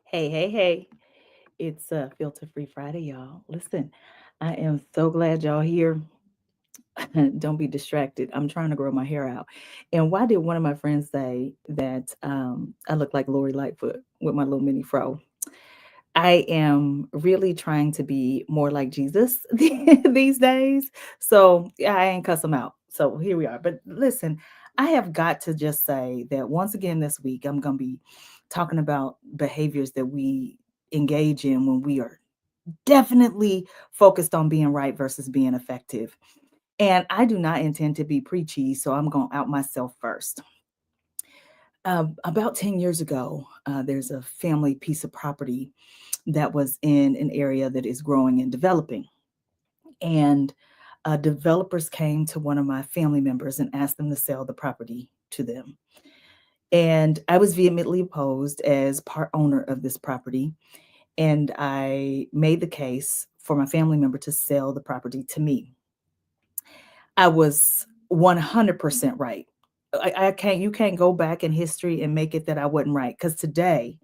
Hey, hey, hey. It's Filter Free Friday, y'all. Listen, I am so glad y'all here. Don't be distracted. I'm trying to grow my hair out. And why did one of my friends say that I look like Lori Lightfoot with my little mini fro? I am really trying to be more like Jesus these days. So yeah, I ain't cuss him out. So here we are. But listen, I have got to just say that once again this week, I'm going to be talking about behaviors that we engage in when we are definitely focused on being right versus being effective. And I do not intend to be preachy, so I'm going to out myself first. About 10 years ago, there's a family piece of property that was in an area that is growing and developing. And developers came to one of my family members and asked them to sell the property to them. And I was vehemently opposed as part owner of this property. And I made the case for my family member to sell the property to me. I was 100% right. I can't, you can't go back in history and make it that I wasn't right. Because today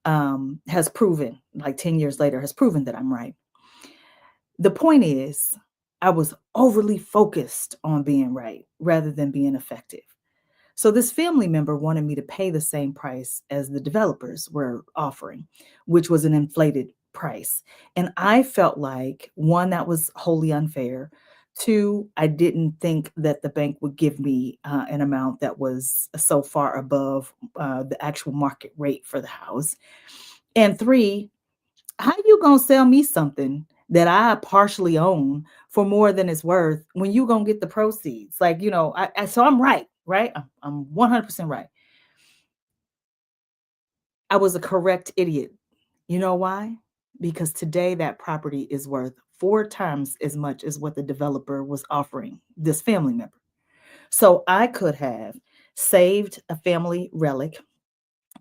has proven, like 10 years later, has proven that I'm right. The point is, I was overly focused on being right rather than being effective. So this family member wanted me to pay the same price as the developers were offering, which was an inflated price. And I felt like one, that was wholly unfair. Two, I didn't think that the bank would give me an amount that was so far above the actual market rate for the house. And three, how you gonna sell me something that I partially own for more than it's worth when you gonna get the proceeds? Like, so I'm right, right? I'm 100% right. I was a correct idiot. You know why? Because today that property is worth four times as much as what the developer was offering this family member. So I could have saved a family relic,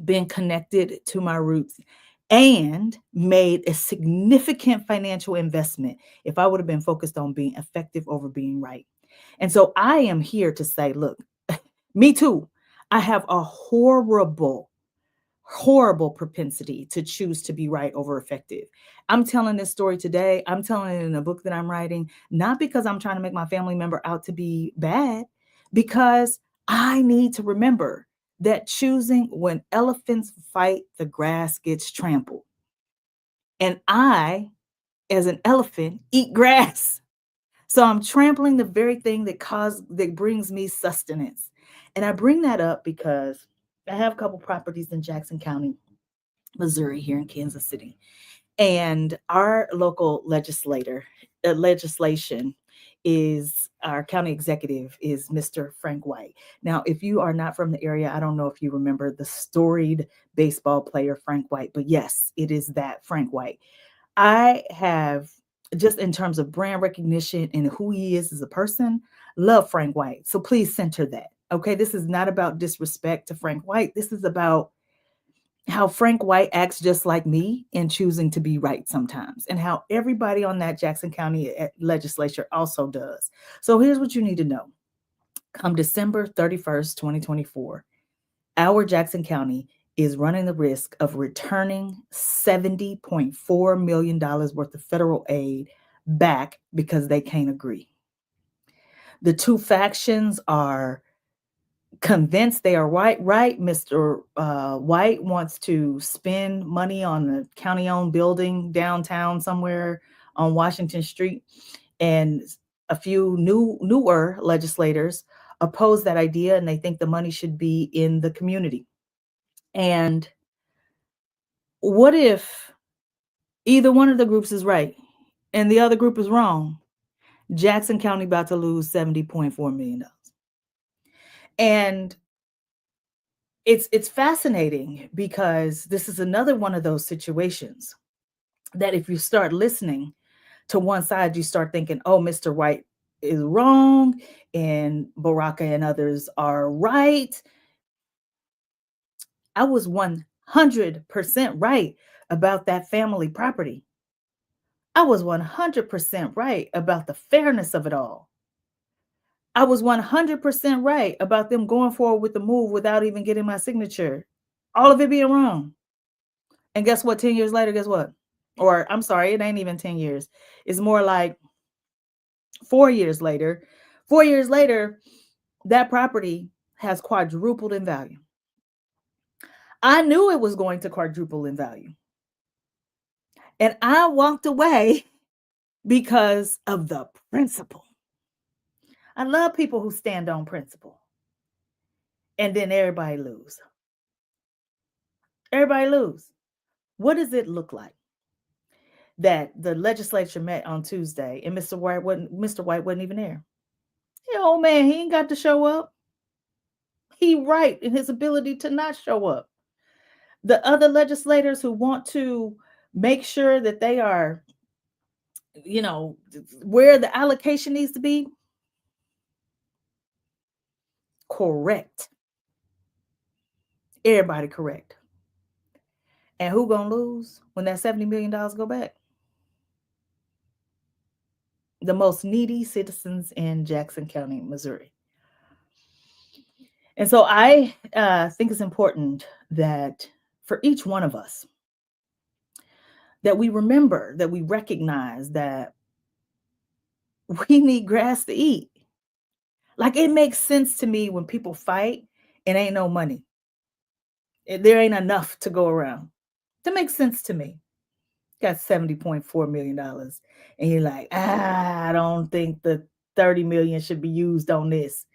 been connected to my roots, and made a significant financial investment if I would have been focused on being effective over being right. And so I am here to say, look, me too. I have a horrible propensity to choose to be right over effective. I'm telling this story today. I'm telling it in a book that I'm writing, not because I'm trying to make my family member out to be bad, because I need to remember that choosing when elephants fight, the grass gets trampled. And I, as an elephant, eat grass. So I'm trampling the very thing that brings me sustenance. And I bring that up because I have a couple properties in Jackson County, Missouri, here in Kansas City. And our local legislation is our county executive is Mr. Frank White. Now, if you are not from the area, I don't know if you remember the storied baseball player Frank White, but yes, it is that Frank White. I have, just in terms of brand recognition and who he is as a person, love Frank White. So please center that. Okay, this is not about disrespect to Frank White. This is about how Frank White acts just like me in choosing to be right sometimes, and how everybody on that Jackson County legislature also does. So here's what you need to know. Come December 31st, 2024, our Jackson County is running the risk of returning $70.4 million worth of federal aid back because they can't agree. The two factions are convinced they are right. Mr. White wants to spend money on a county-owned building downtown somewhere on Washington Street, and a few newer legislators oppose that idea, and they think the money should be in the community. And what if either one of the groups is right and the other group is wrong? Jackson County about to lose $70.4 million. And it's fascinating because this is another one of those situations that if you start listening to one side, you start thinking, oh, Mr. White is wrong and Baraka and others are right. I was 100% right about that family property. I was 100% right about the fairness of it all. I was 100% right about them going forward with the move without even getting my signature. All of it being wrong. And guess what? 10 years later, guess what? Or I'm sorry, it ain't even 10 years. It's more like 4 years later. 4 years later, that property has quadrupled in value. I knew it was going to quadruple in value. And I walked away because of the principle. I love people who stand on principle. And then everybody lose. Everybody lose. What does it look like that the legislature met on Tuesday and Mr. White wasn't even there? Yeah, old man, he ain't got to show up. He right in his ability to not show up. The other legislators who want to make sure that they are, where the allocation needs to be, correct. Everybody correct. And who gonna lose when that $70 million go back? The most needy citizens in Jackson County, Missouri. And so I think it's important that for each one of us, that we remember, that we recognize that we need grass to eat. Like, it makes sense to me when people fight and ain't no money. There ain't enough to go around. That makes sense to me. Got $70.4 million. And you're like, I don't think the 30 million should be used on this.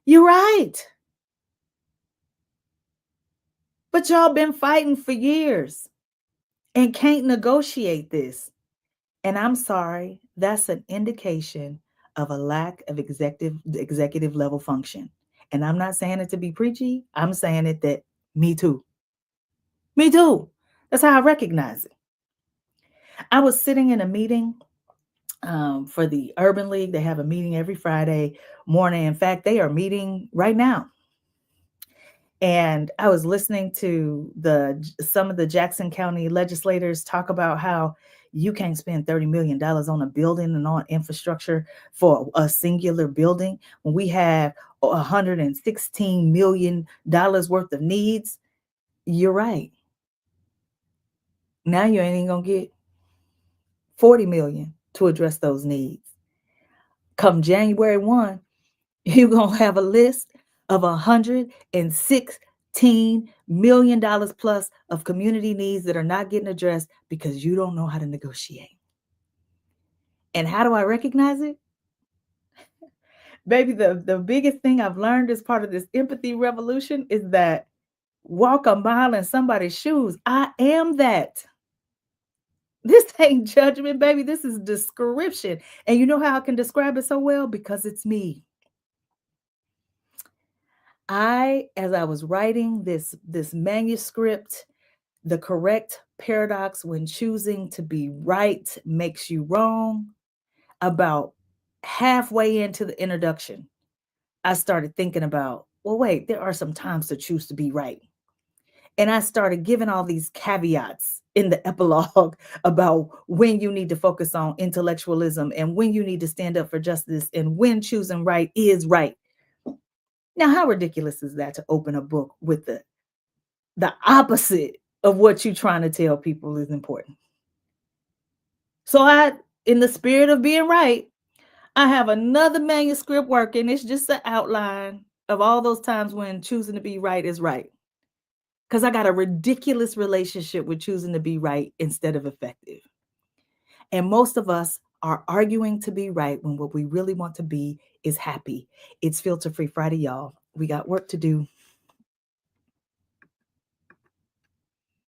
You're right. But y'all been fighting for years and can't negotiate this. And I'm sorry, that's an indication of a lack of executive level function. And I'm not saying it to be preachy. I'm saying it that me too. Me too. That's how I recognize it. I was sitting in a meeting for the Urban League. They have a meeting every Friday morning. In fact, they are meeting right now. And I was listening to some of the Jackson County legislators talk about how you can't spend $30 million on a building and on infrastructure for a singular building when we have $116 million worth of needs. You're right. Now you ain't even gonna get 40 million to address those needs. Come January 1, you're gonna have a list of $116 million plus of community needs that are not getting addressed because you don't know how to negotiate. And how do I recognize it? Baby, the biggest thing I've learned as part of this empathy revolution is that walk a mile in somebody's shoes. I am that. This ain't judgment, baby. This is description. And you know how I can describe it so well? Because it's me. As I was writing this manuscript, the correct paradox when choosing to be right makes you wrong, about halfway into the introduction, I started thinking about, well, wait, there are some times to choose to be right. And I started giving all these caveats in the epilogue about when you need to focus on intellectualism and when you need to stand up for justice and when choosing right is right. Now, how ridiculous is that to open a book with the opposite of what you're trying to tell people is important? So in the spirit of being right, I have another manuscript working. It's just an outline of all those times when choosing to be right is right. Because I got a ridiculous relationship with choosing to be right instead of effective. And most of us are arguing to be right when what we really want to be is happy. It's Filter Free Friday, y'all. We got work to do.